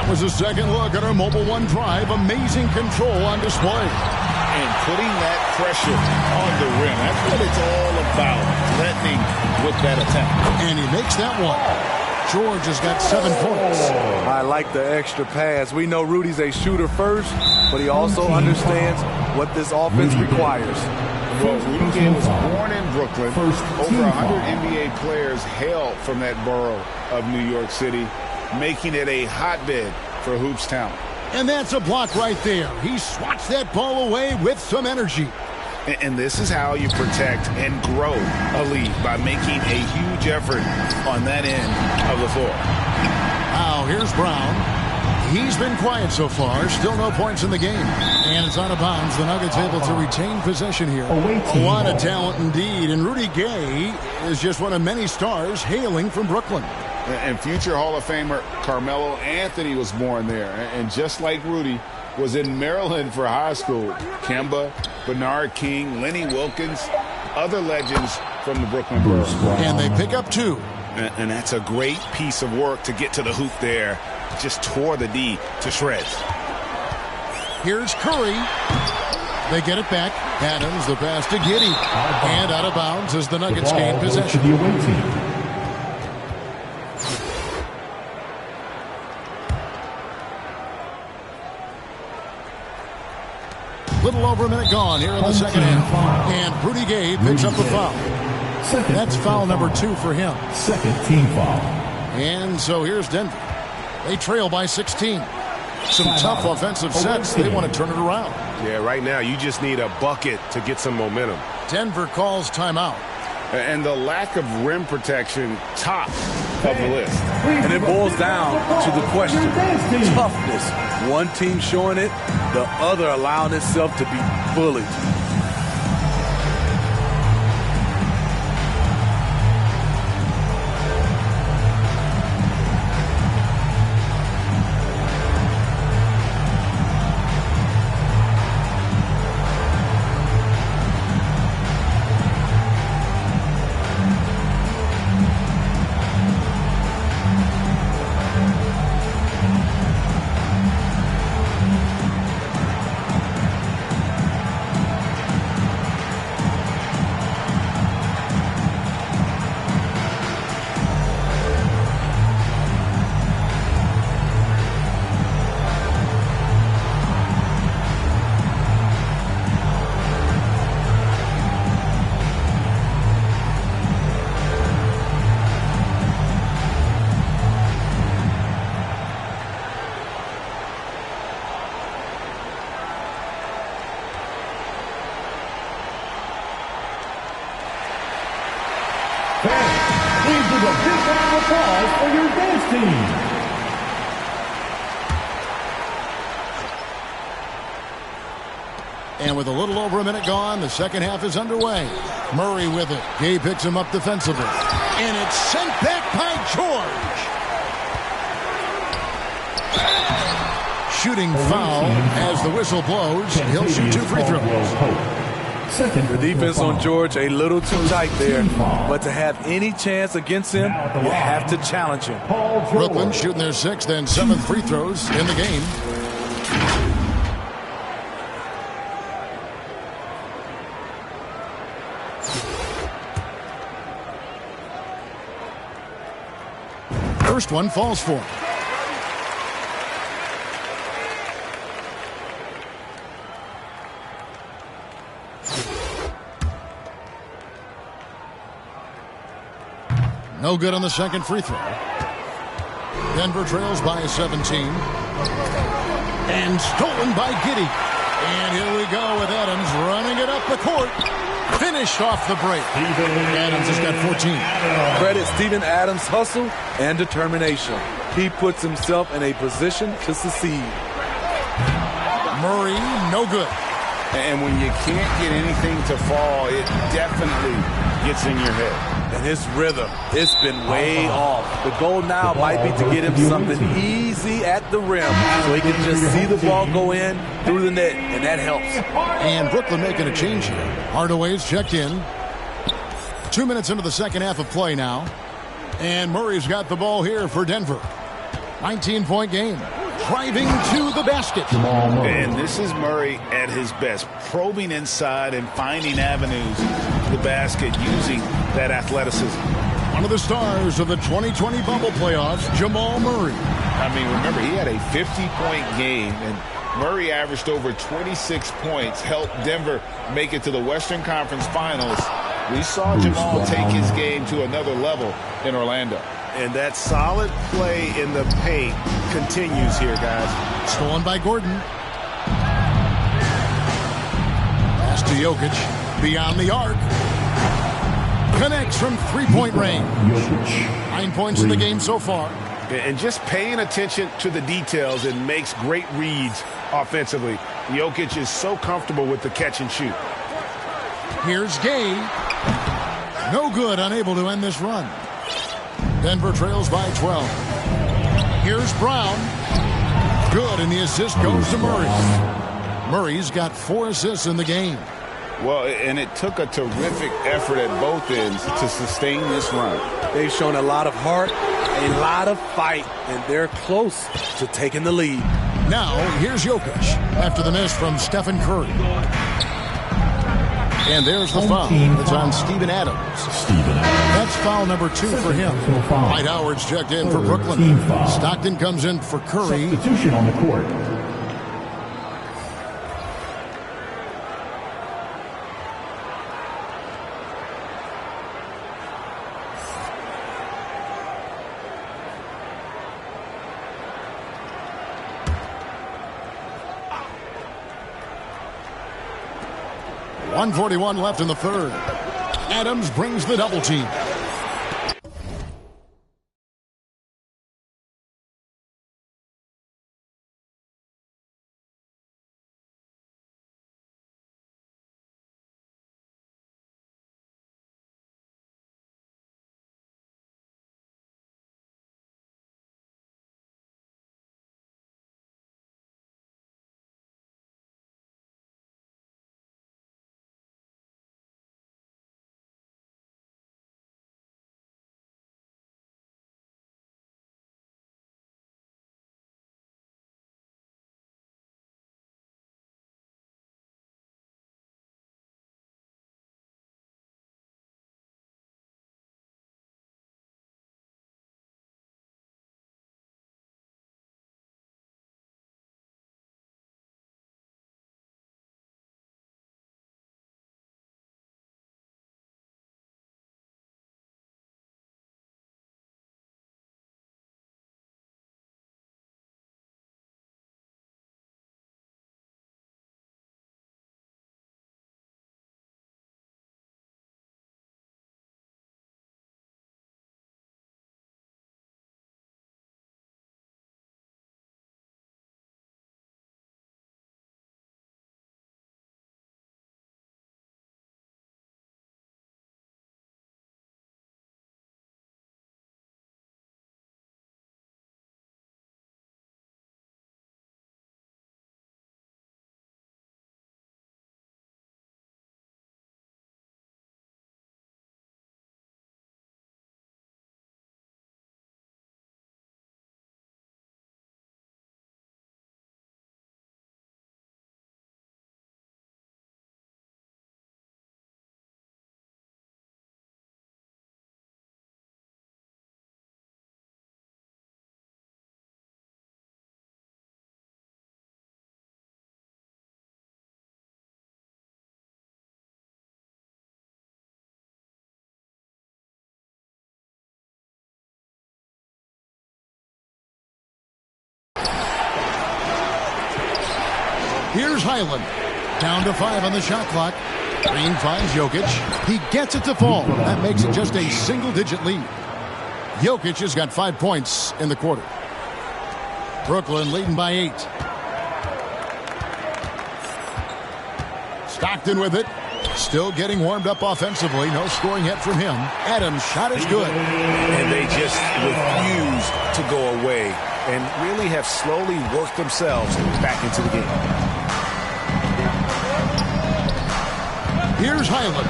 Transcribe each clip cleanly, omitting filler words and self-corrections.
That was a second look at our Mobile One drive. Amazing control on display. And putting that pressure on the rim. That's what it's all about. Threatening with that attack. And he makes that one. George has got 7 points. I like the extra pass. We know Rudy's a shooter first, but he also understands what this offense requires. Well, Rudy Gay was born in Brooklyn. Over 100 NBA players hail from that borough of New York City, making it a hotbed for hoops talent. And that's a block right there. He swats that ball away with some energy. And this is how you protect and grow a lead, by making a huge effort on that end of the floor. Now here's Brown. He's been quiet so far. Still no points in the game. And it's out of bounds. The Nuggets able to retain possession here. A lot of talent indeed. And Rudy Gay is just one of many stars hailing from Brooklyn. And future Hall of Famer Carmelo Anthony was born there. And just like Rudy, was in Maryland for high school. Kemba, Bernard King, Lenny Wilkins, other legends from the Brooklyn borough. And they pick up 2. And that's a great piece of work to get to the hoop there. Just tore the D to shreds. Here's Curry. They get it back. Adams, the pass to Giddey. And out of bounds as the Nuggets gain possession. Little over a minute gone here in the second half. And Rudy Gay picks up the foul. That's foul number 2 for him. Second team foul. And so here's Denver. They trail by 16. Some tough offensive sets. They want to turn it around. Yeah, right now you just need a bucket to get some momentum. Denver calls timeout. And the lack of rim protection, top of the list. And it boils down to the question. Toughness. One team showing it, the other allowing itself to be bullied. Please give a big round of applause for your dance team. And with a little over a minute gone, the second half is underway. Murray with it. Gay picks him up defensively. And it's sent back by George. Shooting foul as the whistle blows. He'll shoot 2 free throws. The defense on George a little too tight there, but to have any chance against him, you have to challenge him. Brooklyn shooting their 6th and 7th free throws in the game. First one falls for him. No good on the second free throw. Denver trails by 17. And stolen by Giddey. And here we go with Adams running it up the court. Finished off the break. Adams has got 14. Credit Steven Adams' hustle and determination. He puts himself in a position to succeed. Murray, no good. And when you can't get anything to fall, it definitely gets in your head. And his rhythm, it's been way off. The goal now might be to get him something easy at the rim so he can just see the ball go in through the net, and that helps. And Brooklyn making a change here. Hardaway's checked in. 2 minutes into the second half of play now. And Murray's got the ball here for Denver. 19-point game. driving to the basket. And this is Murray at his best, probing inside and finding avenues to the basket using that athleticism. One of the stars of the 2020 bubble playoffs, Jamal Murray. I mean, remember, he had a 50-point game, and Murray averaged over 26 points, helped Denver make it to the Western Conference Finals. We saw Jamal take his game to another level in Orlando. And that solid play in the paint continues here, guys. Stolen by Gordon. Pass to Jokic. Beyond the arc. Connects from three-point range. 9 points in the game so far. And just paying attention to the details and makes great reads offensively. Jokic is so comfortable with the catch and shoot. Here's Gay. No good, unable to end this run. Denver trails by 12. Here's Brown. Good, and the assist goes to Murray. Murray's got 4 assists in the game. Well, and it took a terrific effort at both ends to sustain this run. They've shown a lot of heart, a lot of fight, and they're close to taking the lead. Now, here's Jokic after the miss from Stephen Curry. And there's the foul. It's on Steven Adams. That's foul number 2 for him. Dwight Howard's checked in for Brooklyn. Stockton comes in for Curry. Substitution on the court. .141 left in the third. Adams brings the double team. Here's Highland. Down to 5 on the shot clock. Green finds Jokic. He gets it to fall. That makes it just a single-digit lead. Jokic has got 5 points in the quarter. Brooklyn leading by 8. Stockton with it. Still getting warmed up offensively. No scoring yet from him. Adams' shot is good. And they just refuse to go away and really have slowly worked themselves back into the game. Here's Highland.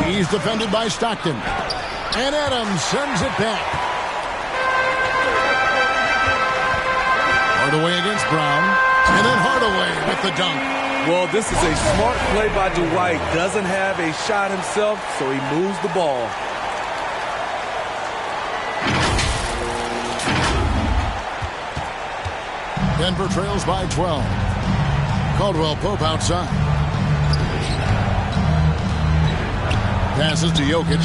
He's defended by Stockton. And Adams sends it back. Hardaway against Brown. And then Hardaway with the dunk. Well, this is a smart play by Dwight. Doesn't have a shot himself, so he moves the ball. Denver trails by 12. Caldwell Pope outside. Passes to Jokic.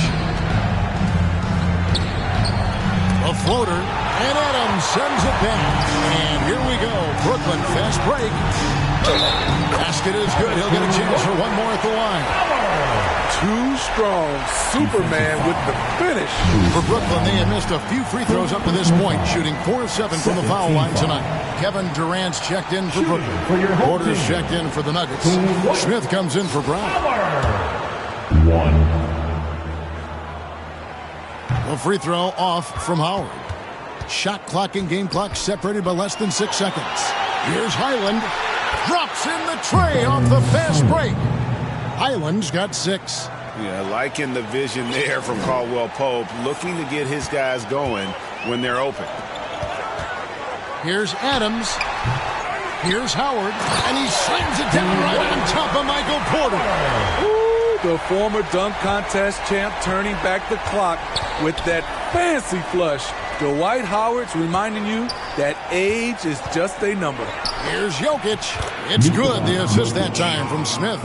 A floater. And Adams sends it back. And here we go. Brooklyn fast break. Basket is good. He'll get a chance for one more at the line. Too strong. Superman with the finish. For Brooklyn, they have missed a few free throws up to this point, shooting 4 of 7 from the foul line tonight. Kevin Durant's checked in for Brooklyn. Porter's checked in for the Nuggets. Smith comes in for Brown. A free throw off from Howard. Shot clock and game clock separated by less than 6 seconds. Here's Highland. Drops in the tray off the fast break. Highland's got 6. Yeah, liking the vision there from Caldwell Pope, looking to get his guys going when they're open. Here's Adams. Here's Howard. And he slams it down right on top of Michael Porter. Ooh, the former dunk contest champ turning back the clock with that fancy flush. Dwight Howard's reminding you that age is just a number. Here's Jokic. It's good. The assist that time from Smith.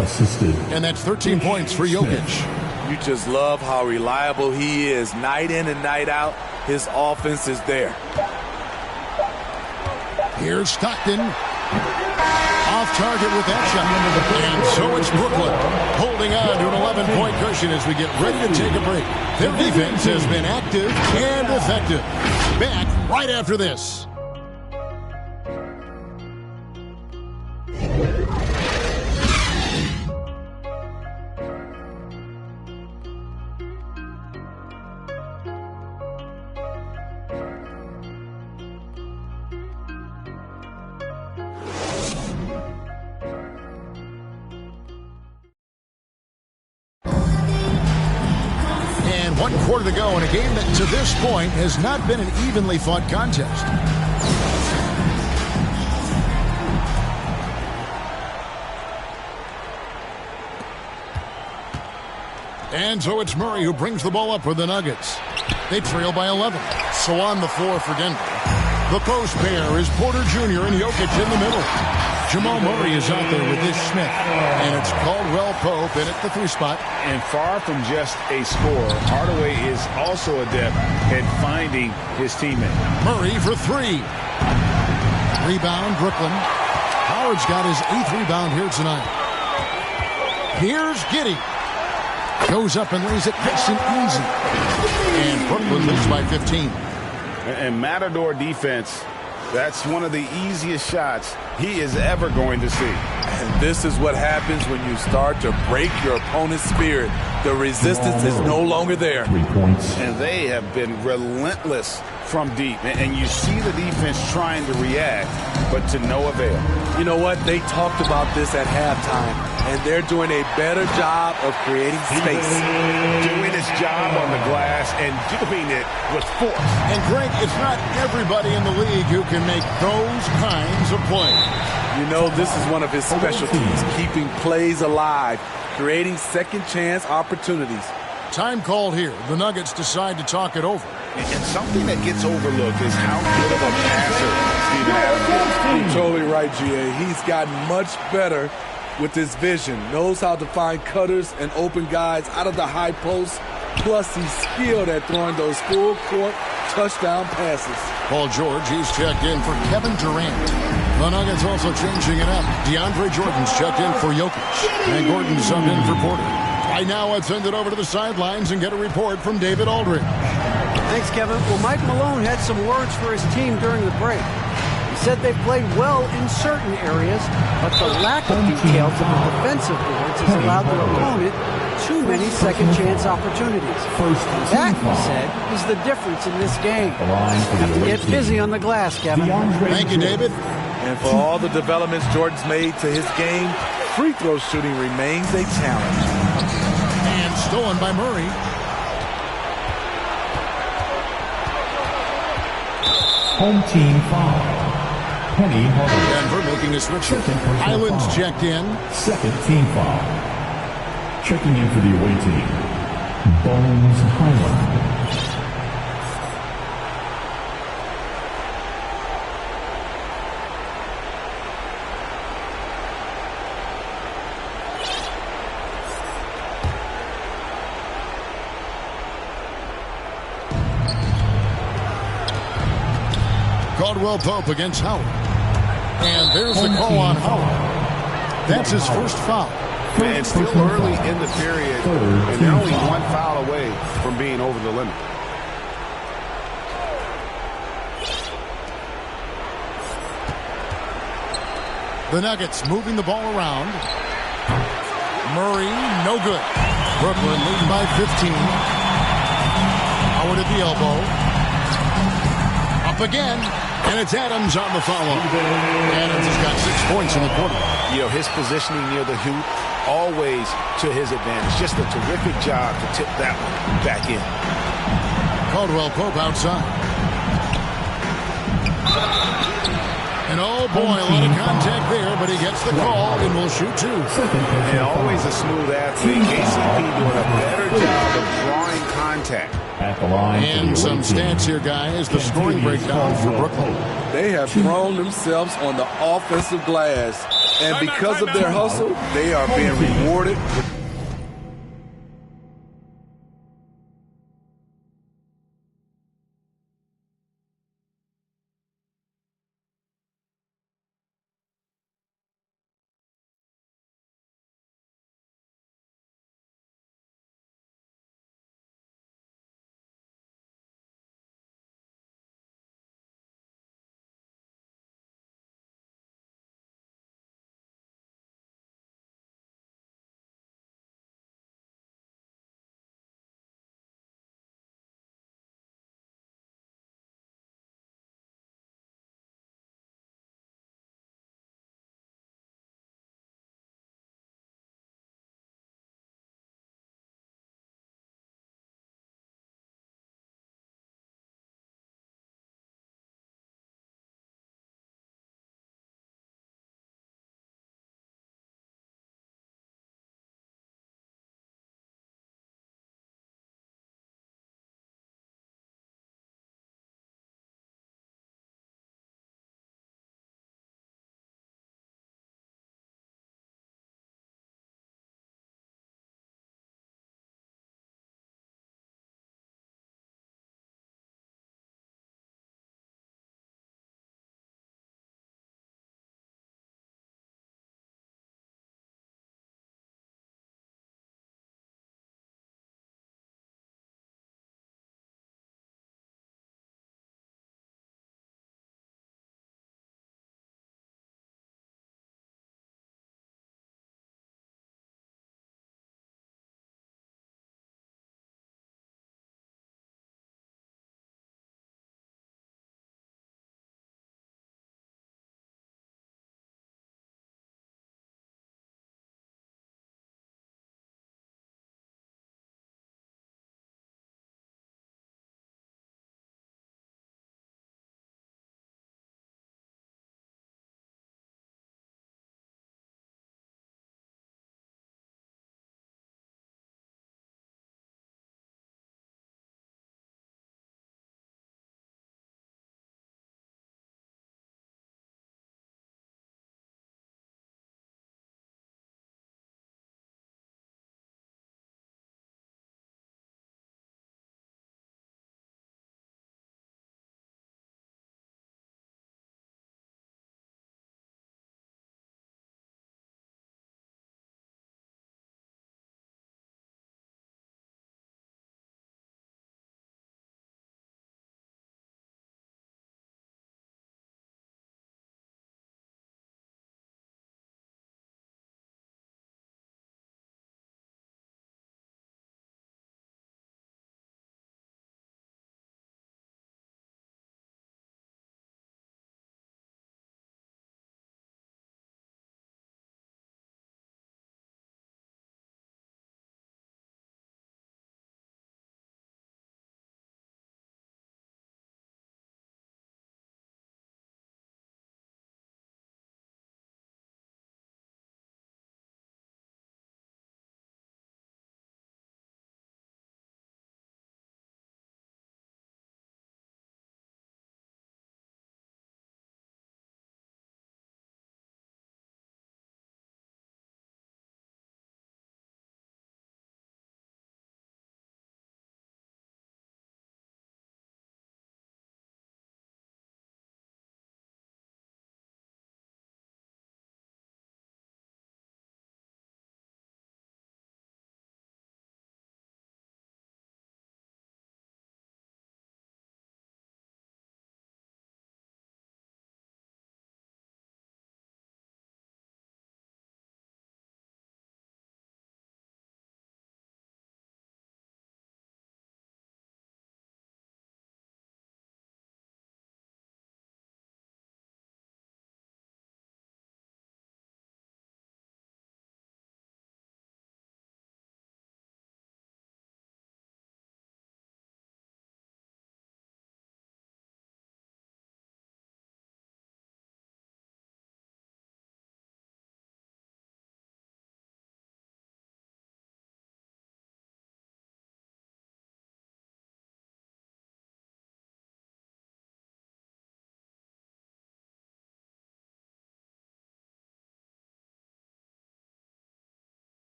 And that's 13 points for Jokic. You just love how reliable he is. Night in and night out, his offense is there. Here's Stockton. Off target with that shot. And so it's Brooklyn holding on to an 11-point cushion as we get ready to take a break. Their defense has been active and effective. Back right after this. One quarter to go in a game that to this point has not been an evenly fought contest. And so it's Murray who brings the ball up for the Nuggets. They trail by 11. So on the floor for Denver. The post pair is Porter Jr. and Jokic in the middle. Jamal Murray is out there with Ish Smith. And it's Caldwell Pope in at the 3 spot. And far from just a scorer, Hardaway is also adept at finding his teammate. Murray for 3. Rebound, Brooklyn. Howard's got his 8th rebound here tonight. Here's Giddey. Goes up and lays it nice and easy. And Brooklyn leads by 15. And Matador defense, that's one of the easiest shots he is ever going to see. And this is what happens when you start to break your opponent's spirit. The resistance is no longer there. 3 points. And they have been relentless from deep. And you see the defense trying to react, but to no avail. You know what? They talked about this at halftime, and they're doing a better job of creating space. Doing his job on the glass and doing it with force. And Greg, it's not everybody in the league who can make those kinds of plays. You know, this is one of his specialties, keeping plays alive, creating second chance opportunities. Time called here. The Nuggets decide to talk it over. And something that gets overlooked is how good of a passer Steven Adams is. You're totally right, GA. He's gotten much better with his vision. Knows how to find cutters and open guys out of the high post. Plus, he's skilled at throwing those full-court touchdown passes. Paul George, he's checked in for Kevin Durant. The Nuggets also changing it up. DeAndre Jordan's checked in for Jokic. And Gordon subbed in for Porter. Right now, let's send it over to the sidelines and get a report from David Aldridge. Thanks, Kevin. Well, Mike Malone had some words for his team during the break. He said they played well in certain areas, but the lack of details of the defensive boards has allowed their opponent too many second-chance opportunities. That, he said, is the difference in this game. Have to get busy on the glass, Kevin. Thank you, David. And for all the developments Jordan's made to his game, free throw shooting remains a challenge. And stolen by Murray. Home team foul. Penny Hardaway. Denver making a switch. Second personal Highlands foul. checked in. Second team foul. Checking in for the away team, Bones Highland. Caldwell Pope against Howard. And there's the call on Howard. That's his first foul. And still early in the period, and they're only one foul away from being over the limit. The Nuggets moving the ball around. Murray, no good. Brooklyn leading by 15. Howard at the elbow. Up again, and it's Adams on the follow. Adams has got 6 points in the quarter. You know, his positioning near the hoop, always to his advantage. Just a terrific job to tip that one back in. Caldwell Pope outside. And oh boy, a lot of contact there, but he gets the call and will shoot two. And always a smooth athlete. KCP doing a better job of drawing contact. At the line And some stats here, guys. The scoring breakdown for Brooklyn. They have thrown themselves on the offensive glass. And because of their hustle, they are being rewarded with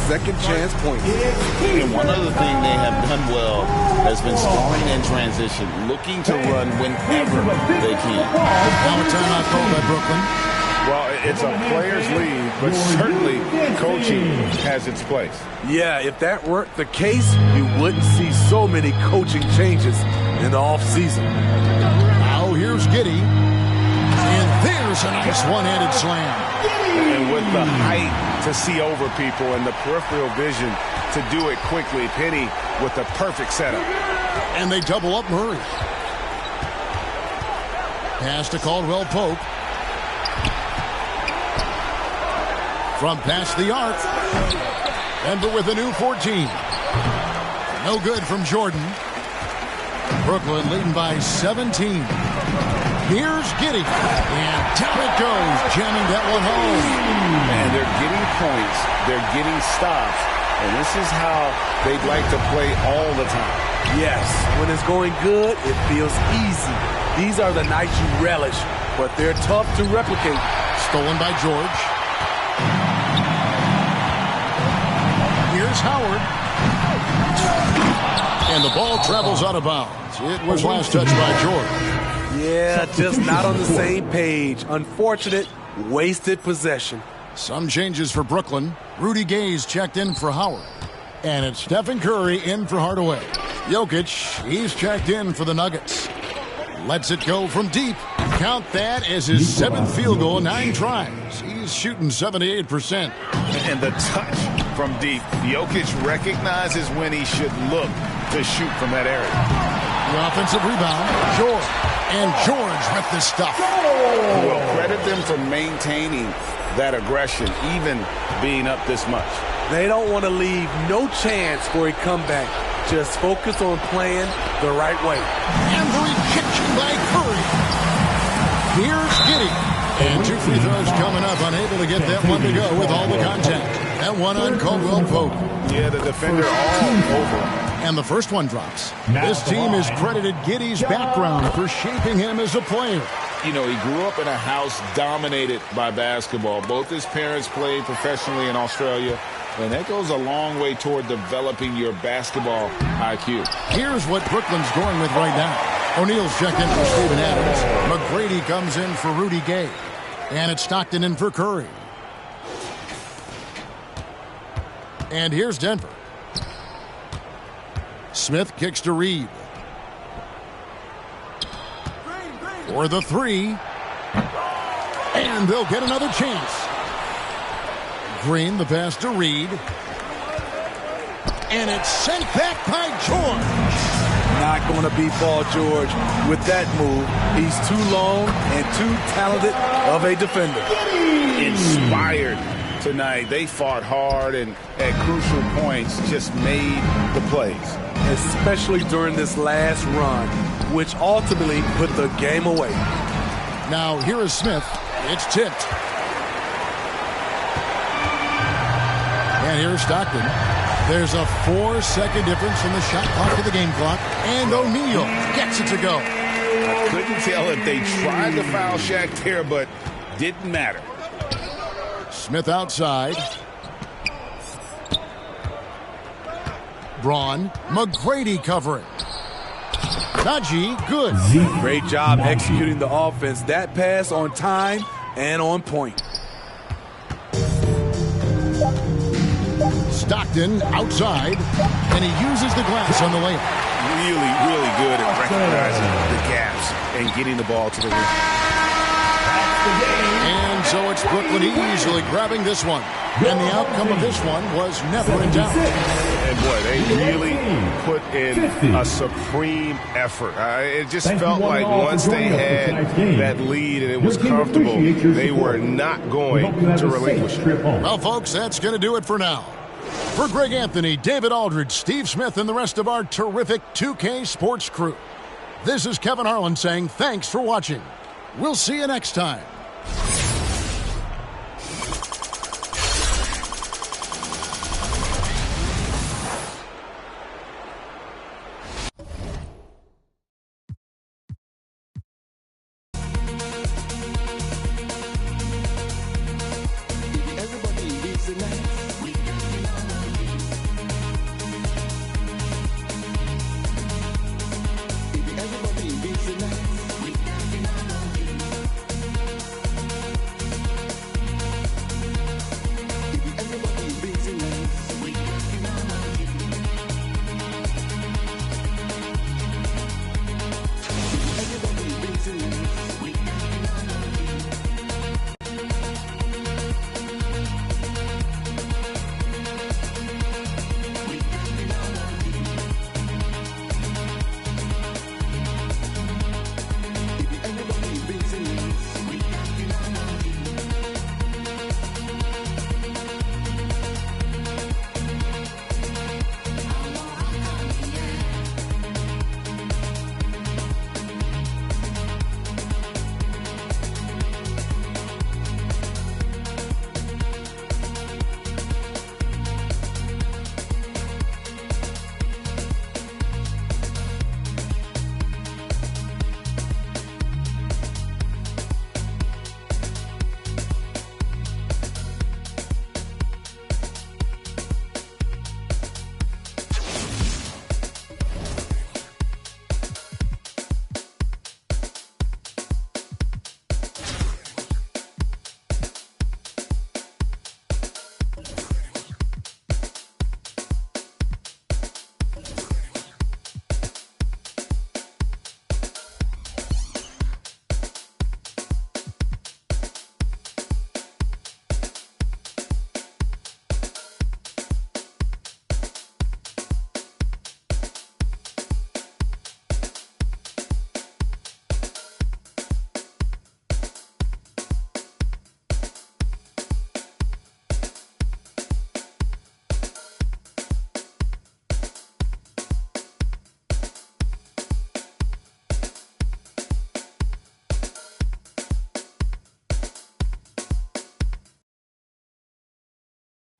second-chance points. And one other thing they have done well has been scoring in transition, looking to run whenever they can. Now a timeout called by Brooklyn. Well, it's a player's league, but certainly coaching has its place. Yeah, if that weren't the case, you wouldn't see so many coaching changes in the offseason. Now here's Giddey. And there's a nice one-handed slam. And with the height to see over people and the peripheral vision to do it quickly, Penny with the perfect setup. And they double up Murray. Pass to Caldwell Pope. From past the arc. Denver with a new 14. No good from Jordan. Brooklyn leading by 17. Here's Giddey. And down it goes, jamming that one home. And they're getting points. They're getting stops. And this is how they'd like to play all the time. Yes, when it's going good, it feels easy. These are the nights you relish, but they're tough to replicate. Stolen by George. Here's Howard. And the ball travels out of bounds. It was last touched by George. Yeah, just not on the same page. Unfortunate, wasted possession. Some changes for Brooklyn. Rudy Gay's checked in for Howard. And it's Stephen Curry in for Hardaway. Jokic, he's checked in for the Nuggets. Lets it go from deep. Count that as his 7th field goal in 9 tries. He's shooting 78%. And the touch from deep. Jokic recognizes when he should look to shoot from that area. The offensive rebound, George. And George with the stuff. Well, credit them for maintaining that aggression, even being up this much. They don't want to leave no chance for a comeback. Just focus on playing the right way. And the rejection by Curry. Here's Giddey. And 2 free throws coming up, unable to get that one to go with all the contact. That one on Caldwell Pope. Yeah, the defender all over. And the first one drops. This team has credited Giddey's background for shaping him as a player. You know, he grew up in a house dominated by basketball. Both his parents played professionally in Australia, and that goes a long way toward developing your basketball IQ. Here's what Brooklyn's going with right now. O'Neal's checked in for Steven Adams. McGrady comes in for Rudy Gay. And it's Stockton in for Curry. And here's Denver. Smith kicks to Reed. For the 3. And they'll get another chance. Green, the pass to Reed. And it's sent back by George. Not going to beat Paul George with that move. He's too long and too talented of a defender. Inspired tonight. They fought hard and at crucial points just made the plays. Especially during this last run, which ultimately put the game away. Now here is Smith. It's tipped. And here's Stockton. There's a 4-second difference from the shot clock to the game clock. And O'Neal gets it to go. I couldn't tell if they tried to foul Shaq there, but didn't matter. Smith outside. Braun. McGrady covering. Najee, good. Great job executing the offense. That pass on time and on point. Stockton outside, and he uses the glass on the layup. Really, really good at recognizing the gaps and getting the ball to the rim. And so it's Brooklyn easily grabbing this one. And the outcome of this one was never in doubt. And boy, they really put in a supreme effort. It just felt like once they had that lead and it was comfortable, they were not going to relinquish it. Well, folks, that's going to do it for now. For Greg Anthony, David Aldridge, Steve Smith, and the rest of our terrific 2K Sports crew, this is Kevin Harlan saying thanks for watching. We'll see you next time. Everybody leaves the night.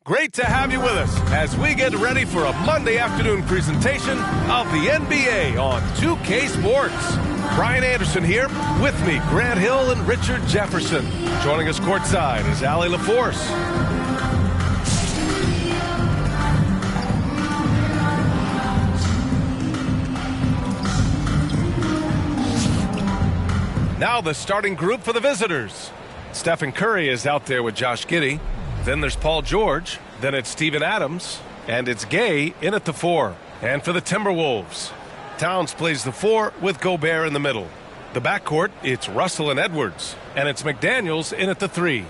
Great to have you with us as we get ready for a Monday afternoon presentation of the NBA on 2K Sports. Brian Anderson here, with me, Grant Hill and Richard Jefferson. Joining us courtside is Allie LaForce. Now the starting group for the visitors. Stephen Curry is out there with Josh Giddey. Then there's Paul George. Then it's Steven Adams. And it's Gay in at the 4. And for the Timberwolves, Towns plays the 4 with Gobert in the middle. The backcourt, it's Russell and Edwards. And it's McDaniels in at the 3.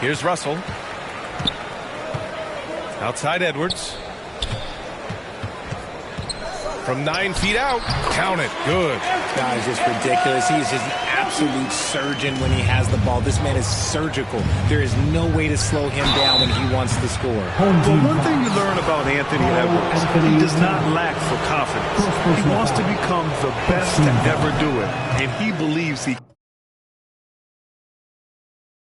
Here's Russell. Outside Edwards. From 9 feet out. Count it. Good. This guy is just ridiculous. He's just an absolute surgeon when he has the ball. This man is surgical. There is no way to slow him down when he wants to score. Well, one thing you learn about Anthony Edwards, he does not lack for confidence. He wants to become the best to ever do it, and he believes he